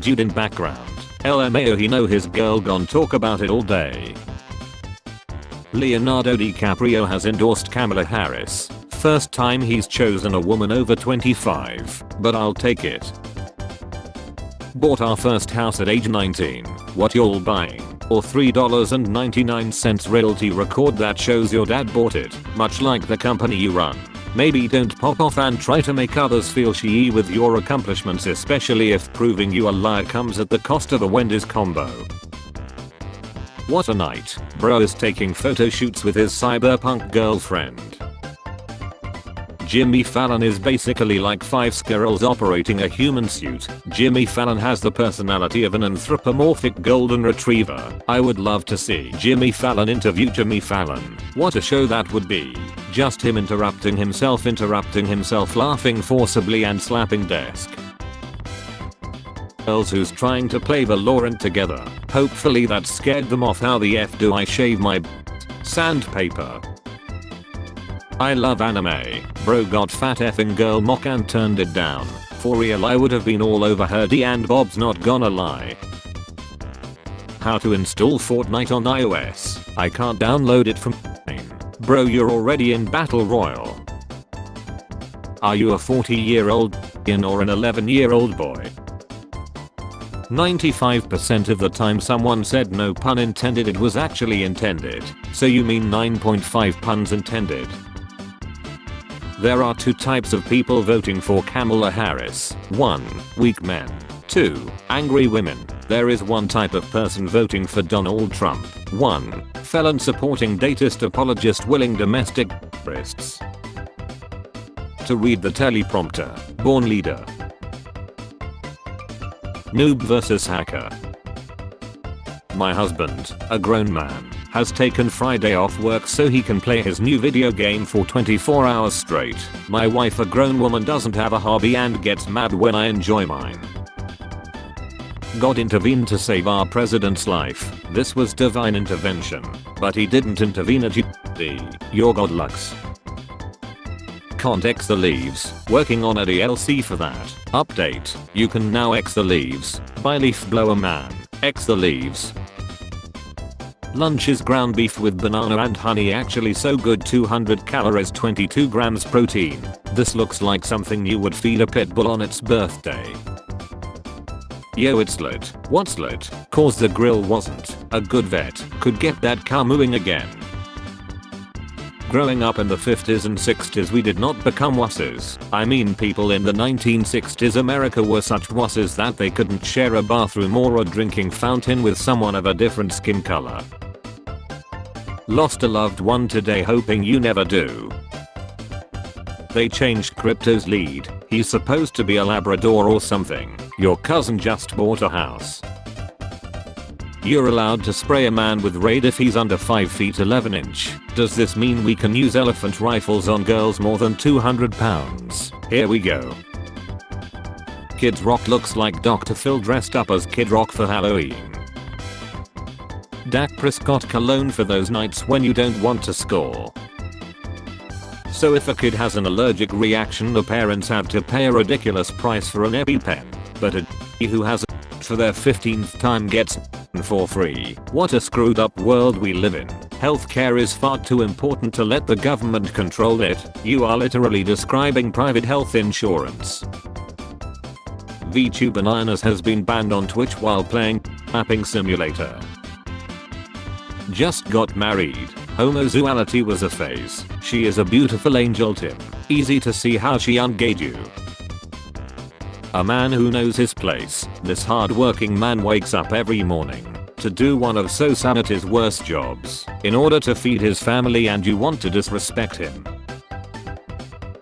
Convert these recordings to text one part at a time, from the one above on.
Dude in background. LMAO, he know his girl gon' talk about it all day. Leonardo DiCaprio has endorsed Kamala Harris. First time he's chosen a woman over 25, but I'll take it. Bought our first house at age 19. What y'all buying? Or $3.99 realty record that shows your dad bought it, much like the company you run. Maybe don't pop off and try to make others feel shitty with your accomplishments, especially if proving you a liar comes at the cost of a Wendy's combo. What a night. Bro is taking photo shoots with his cyberpunk girlfriend. Jimmy Fallon is basically like 5 squirrels operating a human suit. Jimmy Fallon has the personality of an anthropomorphic golden retriever. I would love to see Jimmy Fallon interview Jimmy Fallon. What a show that would be. Just him interrupting himself, laughing forcibly and slapping desk. Girls who's trying to play Valorant together. Hopefully that scared them off. How the F do I shave my sandpaper? I love anime. Bro got fat effing girl mock and turned it down. For real, I would have been all over her D and Bob's, not gonna lie. How to install Fortnite on iOS. I can't download it from Bro, you're already in Battle Royale. Are you a 40-year-old or an 11-year-old boy? 95% of the time someone said no pun intended, it was actually intended. So you mean 9.5 puns intended. There are 2 types of people voting for Kamala Harris. 1. Weak men. 2. Angry women. There is 1 type of person voting for Donald Trump. 1. Felon supporting datist apologist willing domestic terrorists. To read the teleprompter. Born leader. Noob versus hacker. My husband, a grown man, has taken Friday off work so he can play his new video game for 24 hours straight. My wife, a grown woman, doesn't have a hobby and gets mad when I enjoy mine. God intervened to save our president's life. This was divine intervention. But he didn't intervene at your God lux. Can't X the leaves. Working on a DLC for that. Update. You can now X the leaves. By leaf blower man. X the leaves. Lunch is ground beef with banana and honey, actually so good. 200 calories, 22 grams protein. This looks like something you would feed a pit bull on its birthday. Yo, it's lit. What's lit? Cause the grill wasn't. A good vet could get that cow mooing again. Growing up in the 50s and 60s, we did not become wusses. I mean, people in the 1960s America were such wusses that they couldn't share a bathroom or a drinking fountain with someone of a different skin color. Lost a loved one today, hoping you never do. They changed Crypto's lead. He's supposed to be a Labrador or something. Your cousin just bought a house. You're allowed to spray a man with Raid if he's under 5 feet 11 inch. Does this mean we can use elephant rifles on girls more than 200 pounds? Here we go. Kid Rock looks like Dr. Phil dressed up as Kid Rock for Halloween. Dak Prescott cologne for those nights when you don't want to score. So if a kid has an allergic reaction, the parents have to pay a ridiculous price for an EpiPen. But a who has a for their 15th time gets for free. What a screwed up world we live in. Healthcare is far too important to let the government control it. You are literally describing private health insurance. V579 has been banned on Twitch while playing mapping simulator. Just got married. Homosexuality was a phase. She is a beautiful angel, Tim. Easy to see how she ungayed you. A man who knows his place. This hard-working man wakes up every morning to do one of society's worst jobs in order to feed his family, and you want to disrespect him.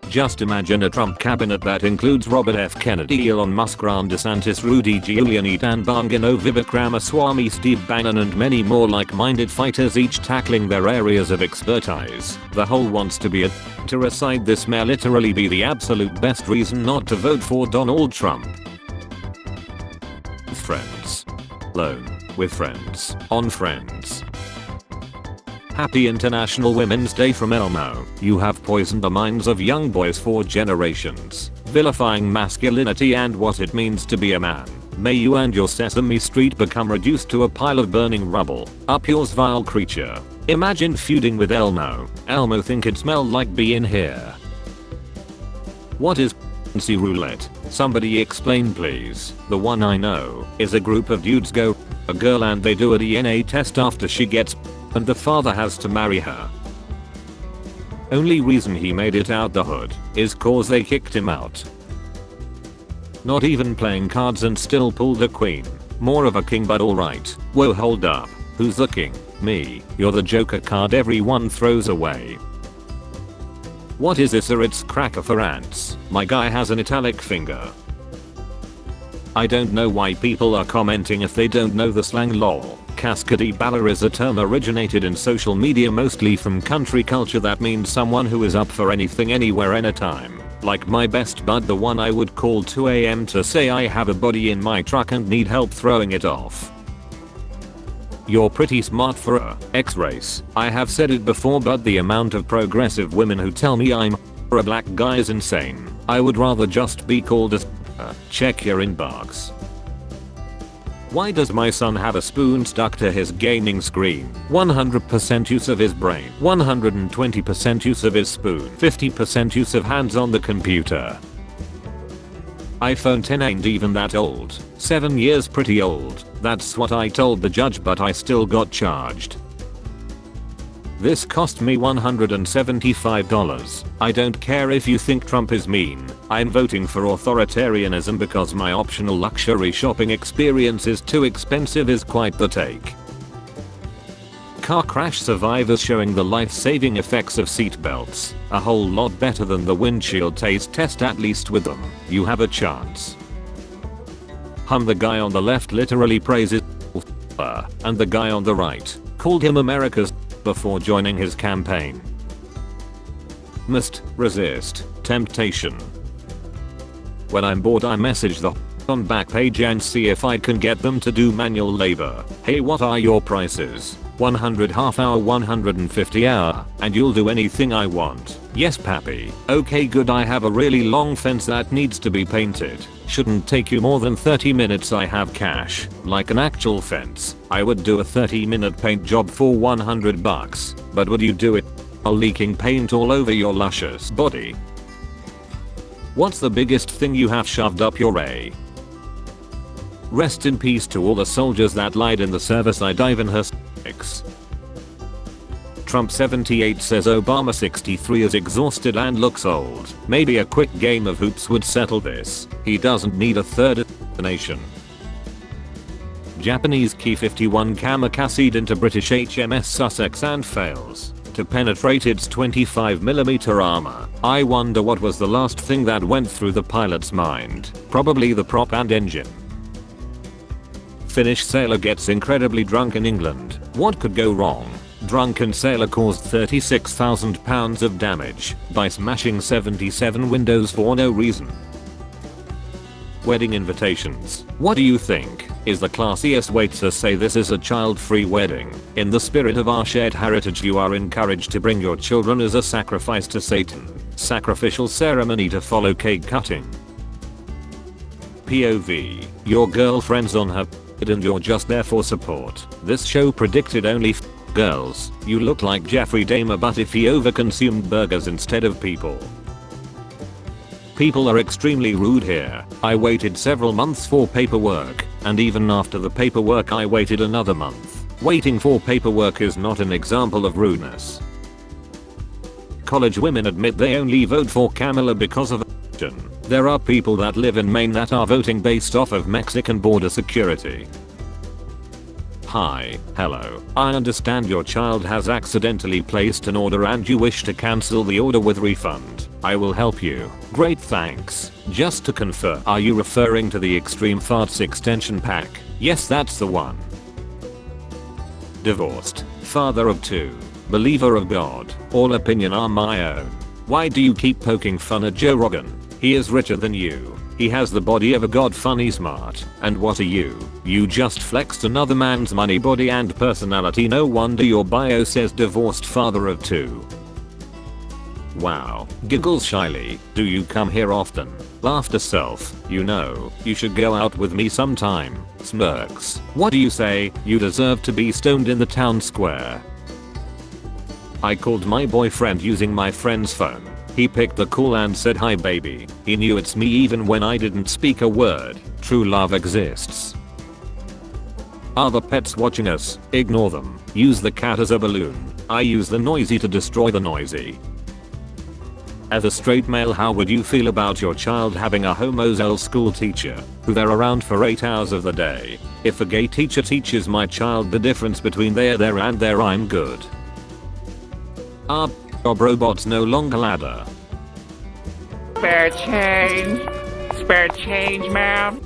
Just imagine a Trump cabinet that includes Robert F. Kennedy, Elon Musk, Ron DeSantis, Rudy Giuliani, Dan Bongino, Vivek Ramaswamy, Steve Bannon, and many more like-minded fighters, each tackling their areas of expertise. The whole wants to be a aside. This may literally be the absolute best reason not to vote for Donald Trump. Friends. Alone. With friends. On friends. Happy International Women's Day from Elmo. You have poisoned the minds of young boys for generations, vilifying masculinity and what it means to be a man. May you and your Sesame Street become reduced to a pile of burning rubble. Up yours, vile creature. Imagine feuding with Elmo. Elmo think it smelled like bee in here. What is pregnancy roulette? Somebody explain please. The one I know is a group of dudes go a girl and they do a DNA test after she gets and the father has to marry her. Only reason he made it out the hood is cause they kicked him out. Not even playing cards and still pulled a queen. More of a king, but alright. Whoa, hold up. Who's the king? Me. You're the joker card everyone throws away. What is this? It's cracker for ants. My guy has an italic finger. I don't know why people are commenting if they don't know the slang lol. Cascade baller is a term originated in social media, mostly from country culture, that means someone who is up for anything anywhere anytime. Like my best bud, the one I would call 2 AM to say I have a body in my truck and need help throwing it off. You're pretty smart for a X-race. I have said it before, but the amount of progressive women who tell me I'm a black guy is insane. I would rather just be called a check your inbox. Why does my son have a spoon stuck to his gaming screen? 100% use of his brain, 120% use of his spoon, 50% use of hands on the computer. iPhone 10 ain't even that old. 7 years pretty old. That's what I told the judge, but I still got charged. This cost me $175. I don't care if you think Trump is mean. I'm voting for authoritarianism because my optional luxury shopping experience is too expensive is quite the take. Car crash survivors showing the life-saving effects of seatbelts. A whole lot better than the windshield taste test, at least with them. You have a chance. The guy on the left literally praises and the guy on the right called him America's before joining his campaign. Must resist temptation. When I'm bored, I message the on back page and see if I can get them to do manual labor. Hey, what are your prices? 100 half hour, 150 hour, and you'll do anything I want. Yes pappy. Okay good, I have a really long fence that needs to be painted. Shouldn't take you more than 30 minutes. I have cash. Like an actual fence. I would do a 30-minute paint job for 100 bucks. But would you do it while leaking paint all over your luscious body? What's the biggest thing you have shoved up your a? Rest in peace to all the soldiers that lied in the service. I dive in her sticks. Trump 78 says Obama 63 is exhausted and looks old. Maybe a quick game of hoops would settle this. He doesn't need a third nation. Japanese Ki-51 kamikazed into British HMS Sussex and fails to penetrate its 25mm armor. I wonder what was the last thing that went through the pilot's mind. Probably the prop and engine. Finnish sailor gets incredibly drunk in England. What could go wrong? Drunken sailor caused 36,000 pounds of damage by smashing 77 windows for no reason. Wedding invitations. What do you think is the classiest way to say this is a child-free wedding? In the spirit of our shared heritage, you are encouraged to bring your children as a sacrifice to Satan. Sacrificial ceremony to follow cake cutting. POV. Your girlfriend's on her and you're just there for support. This show predicted only girls. You look like Jeffrey Dahmer, but if he overconsumed burgers instead of people. People are extremely rude here. I waited several months for paperwork, and even after the paperwork I waited another month. Waiting for paperwork is not an example of rudeness. College women admit they only vote for Kamala because of action. There are people that live in Maine that are voting based off of Mexican border security. Hi, hello. I understand your child has accidentally placed an order and you wish to cancel the order with refund. I will help you. Great, thanks. Just to confirm, are you referring to the Extreme Farts extension pack? Yes, that's the one. Divorced. Father of 2. Believer of God. All opinion are my own. Why do you keep poking fun at Joe Rogan? He is richer than you. He has the body of a god, funny smart. And what are you? You just flexed another man's money, body and personality. No wonder your bio says divorced father of 2. Wow. Giggles shyly. Do you come here often? Laughter self, you know, you should go out with me sometime. Smirks. What do you say? You deserve to be stoned in the town square. I called my boyfriend using my friend's phone. He picked the call and said hi baby. He knew it's me even when I didn't speak a word. True love exists. Are the pets watching us? Ignore them. Use the cat as a balloon. I use the noisy to destroy the noisy. As a straight male, how would you feel about your child having a homosexual school teacher who they're around for 8 hours of the day? If a gay teacher teaches my child the difference between there and there, I'm good. Are robots no longer ladder? Spare change. Spare change, ma'am.